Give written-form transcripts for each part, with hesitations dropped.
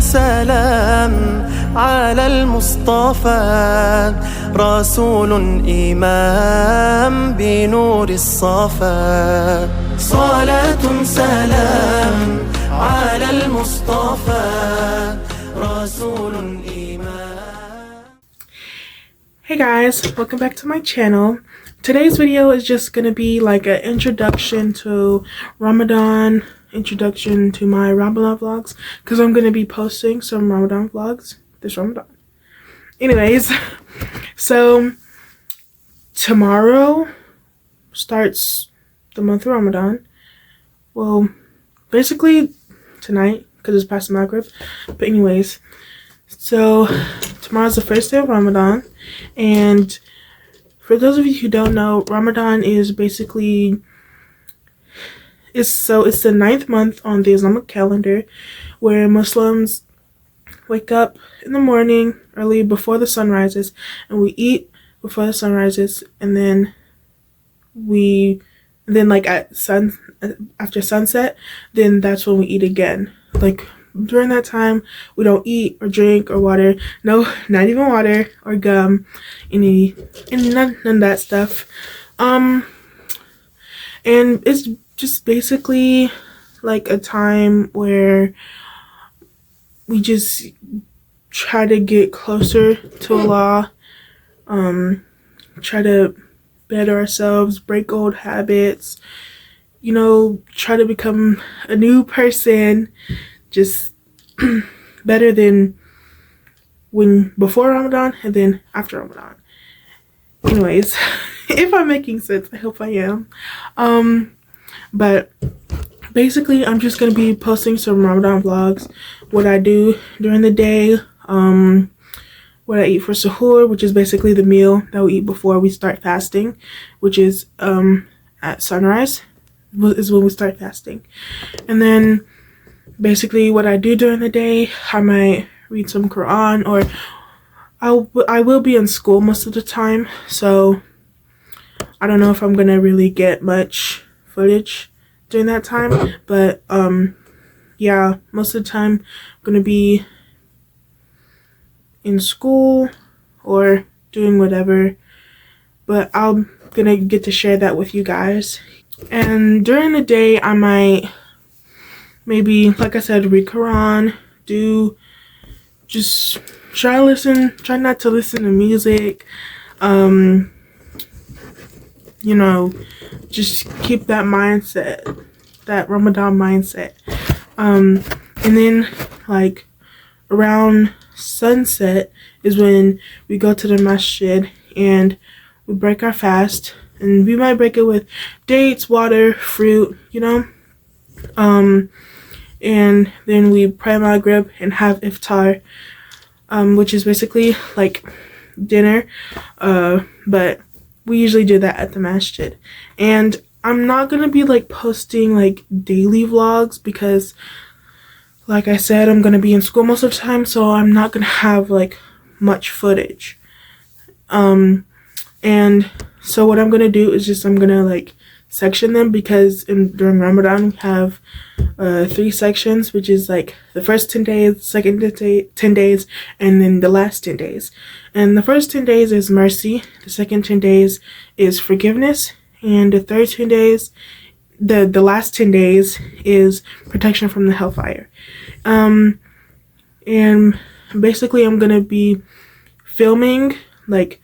سلام على المصطفى رسول إمام بنور الصفا صلاة سلام على المصطفى رسول إمام. Hey guys, welcome back to my channel. Today's video is just gonna be like an introduction to Ramadan, introduction to my Ramadan vlogs, because I'm gonna be posting some Ramadan vlogs this Ramadan. Anyways, so tomorrow starts the month of Ramadan. Well, basically tonight, because it's past Maghrib. But anyways, so tomorrow's the first day of Ramadan, and for those of you who don't know, Ramadan is basically it's the 9th month on the Islamic calendar, where Muslims wake up in the morning early before the sun rises, and we eat before the sun rises, and then like after sunset, then that's when we eat again. Like during that time, we don't eat or drink or water. No, not even water or gum, none of that stuff. And it's just basically like a time where we just try to get closer to Allah, try to better ourselves, break old habits, try to become a new person, just better than before Ramadan and then after Ramadan. Anyways, if I'm making sense, I hope I am. But basically, I'm just gonna be posting some Ramadan vlogs, what I do during the day, what I eat for suhoor, which is basically the meal that we eat before we start fasting, which is at sunrise is when we start fasting. And then basically what I do during the day, I might read some Quran, or I will be in school most of the time, so I don't know if I'm gonna really get much footage during that time, but yeah, most of the time I'm gonna be in school or doing whatever, but I'm gonna get to share that with you guys. And during the day, I might maybe, like I said, read Quran, just try not to listen to music, just keep that mindset, that Ramadan mindset. And then like around sunset is when we go to the masjid and we break our fast, and we might break it with dates, water, fruit, and then we pray Maghrib and have iftar, which is basically like dinner, but we usually do that at the masjid. And I'm not gonna be like posting like daily vlogs because, like I said, I'm gonna be in school most of the time, so I'm not gonna have like much footage. And so what I'm gonna do is just I'm gonna like section them, because during Ramadan we have 3 sections, which is like the first 10 days, second 10 days, and then the last 10 days. And the first 10 days is mercy, the second 10 days is forgiveness, and the third 10 days, the last 10 days is protection from the hellfire. And basically I'm gonna be filming like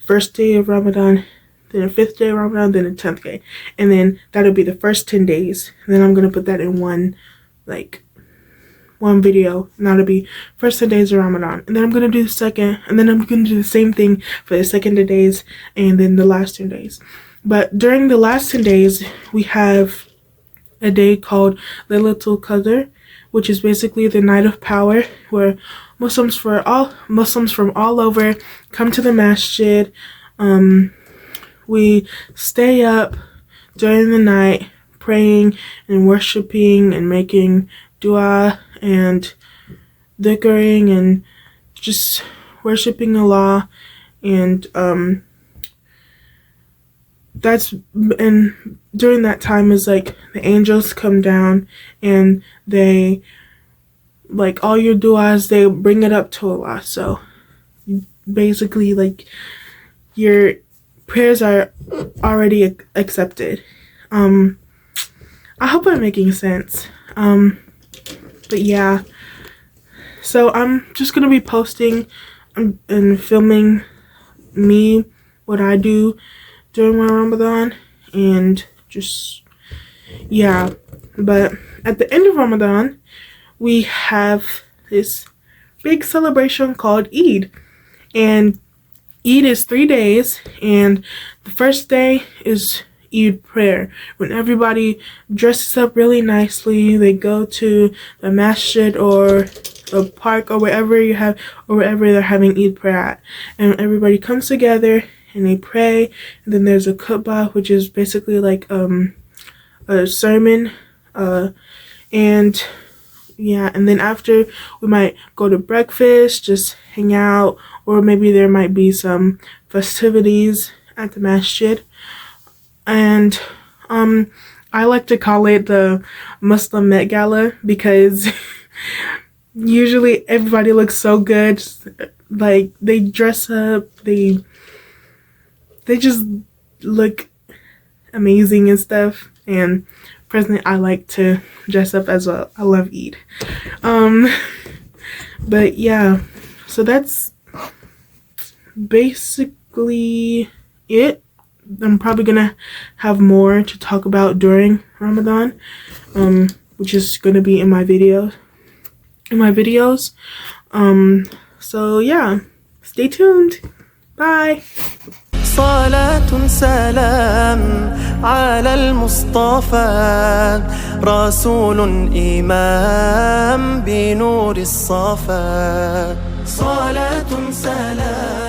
first day of Ramadan, then the 5th day of Ramadan, then the 10th day, and then that'll be the first 10 days, and then I'm gonna put that in one video, and that'll be first 10 days of Ramadan, and then I'm gonna do the second, and then I'm gonna do the same thing for the second 10 days, and then the last 10 days. But during the last 10 days, we have a day called Laylatul Qadr, which is basically the night of power, where Muslims from all over come to the masjid. We stay up during the night praying and worshiping and making dua and dhikring and just worshiping Allah, and during that time is like the angels come down and they like all your du'as, they bring it up to Allah. So basically, like, your prayers are already accepted. I hope I'm making sense. But yeah, so I'm just gonna be posting and filming me, what I do during my Ramadan, and just, yeah. But at the end of Ramadan, we have this big celebration called Eid, and Eid is 3 days, and the first day is Eid prayer, when everybody dresses up really nicely. They go to the masjid or a park or wherever they're having Eid prayer at, and everybody comes together and they pray. And then there's a khutbah, which is basically like a sermon, and yeah, and then after we might go to breakfast, just hang out, or maybe there might be some festivities at the masjid. And I like to call it the Muslim Met Gala, because usually everybody looks so good. Like, they dress up, they just look amazing and stuff. And personally, I like to dress up as well. I love Eid. But yeah, so that's basically it. I'm probably gonna have more to talk about during Ramadan, which is gonna be in my videos. So yeah, stay tuned. Bye. صلاة سلام على المصطفى رسول إمام بنور الصفا صلاة سلام